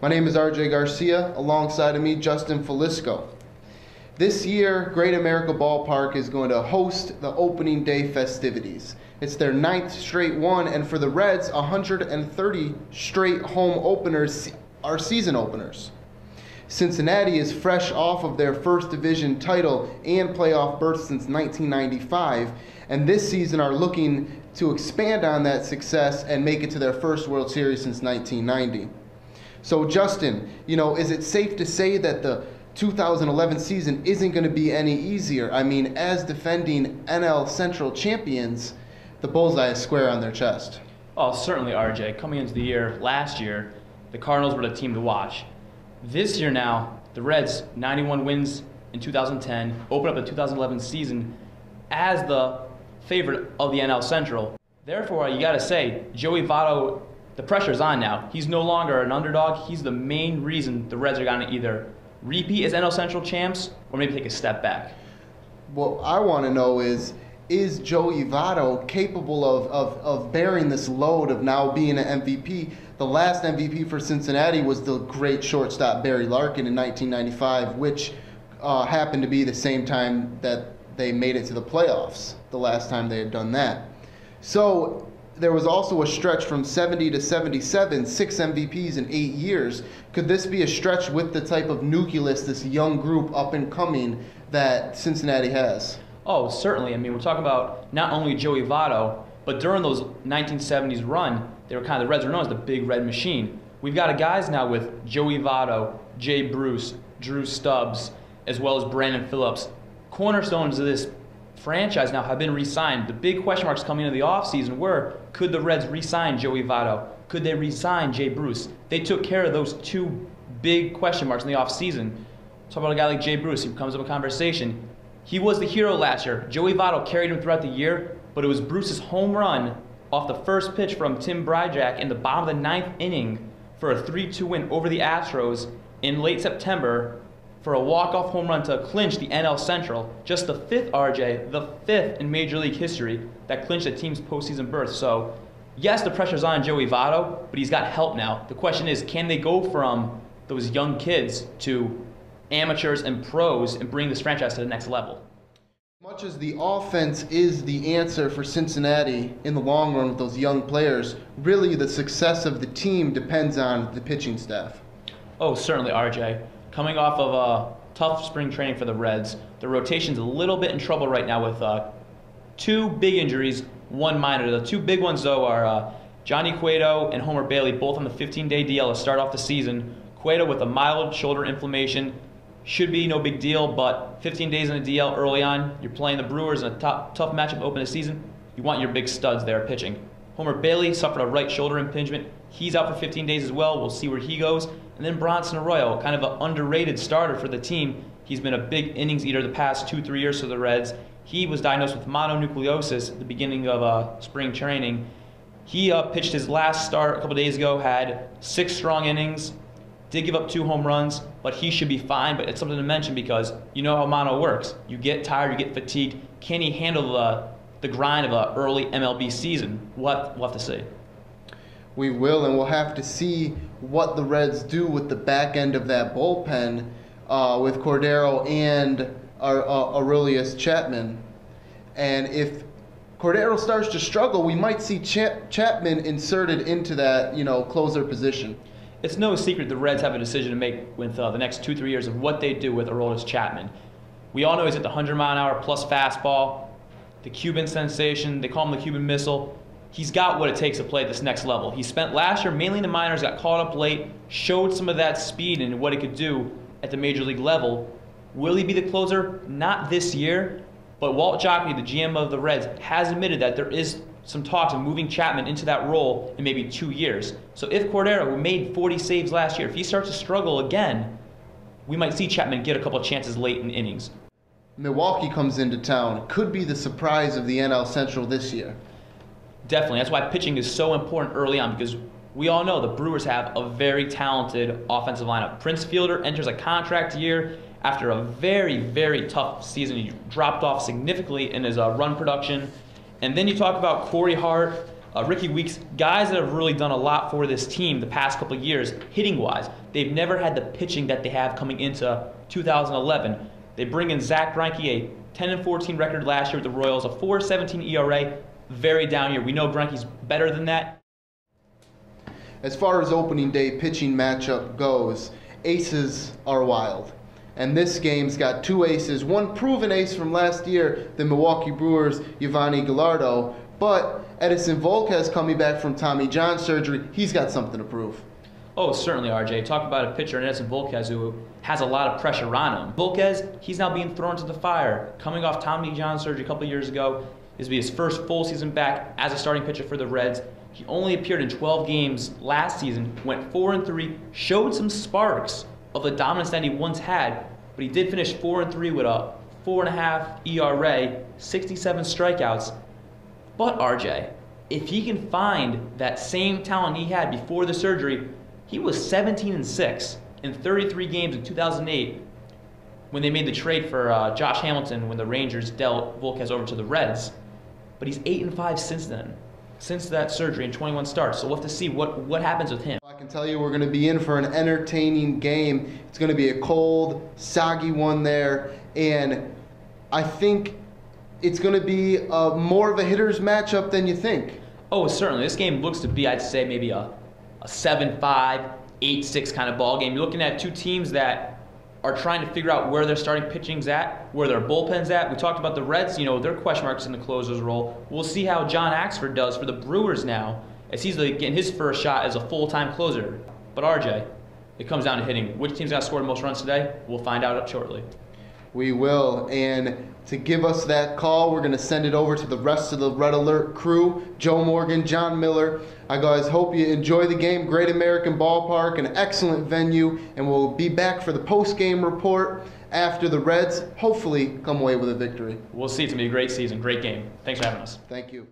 My name is RJ Garcia, alongside of me, Justin Felisko. This year, Great America Ballpark is going to host the opening day festivities. It's their 9th straight one, and for the Reds, 130 straight home openers are season openers. Cincinnati is fresh off of their first division title and playoff berth since 1995, and this season are looking to expand on that success and make it to their first World Series since 1990. So Justin, is it safe to say that the 2011 season isn't going to be any easier? I mean, as defending NL Central champions, the bullseye is square on their chest. Oh, certainly, RJ. Coming into the year, last year, the Cardinals were the team to watch. This year now, the Reds, 91 wins in 2010, open up the 2011 season as the favorite of the NL Central. Therefore, you got to say, Joey Votto, the pressure's on now. He's no longer an underdog. He's the main reason the Reds are going to either repeat as NL Central champs or maybe take a step back. What I want to know is Joey Votto capable of bearing this load of now being an MVP? The last MVP for Cincinnati was the great shortstop Barry Larkin in 1995, which happened to be the same time that they made it to the playoffs, the last time they had done that. So there was also a stretch from 70 to 77, 6 MVPs in 8 years. Could this be a stretch with the type of nucleus, this young group up and coming that Cincinnati has? Oh, certainly. I mean, we're talking about not only Joey Votto, but during those 1970s run, the Reds were known as the Big Red Machine. We've got guys now with Joey Votto, Jay Bruce, Drew Stubbs, as well as Brandon Phillips. Cornerstones of this franchise now have been re-signed. The big question marks coming into the offseason were, could the Reds re-sign Joey Votto? Could they re-sign Jay Bruce? They took care of those two big question marks in the offseason. Talk about a guy like Jay Bruce, who comes up a conversation. He was the hero last year. Joey Votto carried him throughout the year, but it was Bruce's home run off the first pitch from Tim Bryjack in the bottom of the 9th inning for a 3-2 win over the Astros in late September for a walk-off home run to clinch the NL Central. Just the 5th, RJ, the 5th in Major League history that clinched a team's postseason berth. So, yes, the pressure's on Joey Votto, but he's got help now. The question is, can they go from those young kids to amateurs and pros and bring this franchise to the next level? Much as the offense is the answer for Cincinnati in the long run with those young players, really the success of the team depends on the pitching staff. Oh, certainly, RJ. Coming off of a tough spring training for the Reds, the rotation's a little bit in trouble right now with 2 big injuries, 1 minor. The 2 big ones, though, are Johnny Cueto and Homer Bailey, both on the 15-day DL to start off the season. Cueto with a mild shoulder inflammation. Should be no big deal, but 15 days in the DL early on, you're playing the Brewers in a tough matchup to open the season. You want your big studs there pitching. Homer Bailey suffered a right shoulder impingement. He's out for 15 days as well. We'll see where he goes. And then Bronson Arroyo, kind of an underrated starter for the team. He's been a big innings eater the past 2-3 years for the Reds. He was diagnosed with mononucleosis at the beginning of spring training. He pitched his last start a couple days ago, had 6 strong innings, did give up 2 home runs, but he should be fine. But it's something to mention because you know how mono works. You get tired, you get fatigued. Can he handle the grind of an early MLB season? We'll have to see. We will, and we'll have to see what the Reds do with the back end of that bullpen with Cordero and Aurelius Chapman. And if Cordero starts to struggle, we might see Chapman inserted into that, closer position. It's no secret the Reds have a decision to make with the next 2-3 years of what they do with Aroldis Chapman. We all know he's at the 100-mile-an-hour plus fastball, the Cuban sensation. They call him the Cuban missile. He's got what it takes to play at this next level. He spent last year mainly in the minors, got caught up late, showed some of that speed and what he could do at the major league level. Will he be the closer? Not this year, but Walt Jockney, the GM of the Reds, has admitted that there is some talks of moving Chapman into that role in maybe 2 years. So if Cordero, who made 40 saves last year, if he starts to struggle again, we might see Chapman get a couple of chances late in innings. Milwaukee comes into town. Could be the surprise of the NL Central this year. Definitely. That's why pitching is so important early on, because we all know the Brewers have a very talented offensive lineup. Prince Fielder enters a contract year after a very, very tough season. He dropped off significantly in his run production. And then you talk about Corey Hart, Ricky Weeks, guys that have really done a lot for this team the past couple of years, hitting-wise. they've never had the pitching that they have coming into 2011. They bring in Zach Greinke, a 10-14 record last year with the Royals, a 4.17 ERA, very down year. We know Greinke's better than that. As far as opening day pitching matchup goes, aces are wild. And this game's got two aces, one proven ace from last year, the Milwaukee Brewers, Yovani Gallardo, but Edinson Volquez coming back from Tommy John surgery, he's got something to prove. Oh, certainly, RJ. Talk about a pitcher in Edinson Volquez who has a lot of pressure on him. Volquez, he's now being thrown to the fire. Coming off Tommy John surgery a couple of years ago, this will be his first full season back as a starting pitcher for the Reds. He only appeared in 12 games last season, went 4-3, showed some sparks of the dominance that he once had, but he did finish 4-3 with a 4.5 ERA, 67 strikeouts. But RJ, if he can find that same talent he had before the surgery, he was 17-6 in 33 games in 2008 when they made the trade for Josh Hamilton when the Rangers dealt Volquez over to the Reds. But he's 8-5 since then, since that surgery in 21 starts. So we'll have to see what happens with him. I can tell you we're going to be in for an entertaining game. It's going to be a cold, soggy one there, and I think it's going to be more of a hitter's matchup than you think. Oh, certainly. This game looks to be, I'd say, maybe a 7-5, 8-6 kind of ball game. You're looking at two teams that are trying to figure out where their starting pitching's at, where their bullpen's at. We talked about the Reds, you know, their question marks in the closer's role. We'll see how John Axford does for the Brewers now, as he's getting his first shot as a full-time closer. But RJ, it comes down to hitting. Which team's going to score the most runs today? We'll find out shortly. We will, and to give us that call, we're going to send it over to the rest of the Red Alert crew, Joe Morgan, John Miller. I guys hope you enjoy the game. Great American Ballpark, an excellent venue, and we'll be back for the post-game report after the Reds hopefully come away with a victory. We'll see. It's going to be a great season, great game. Thanks for having us. Thank you.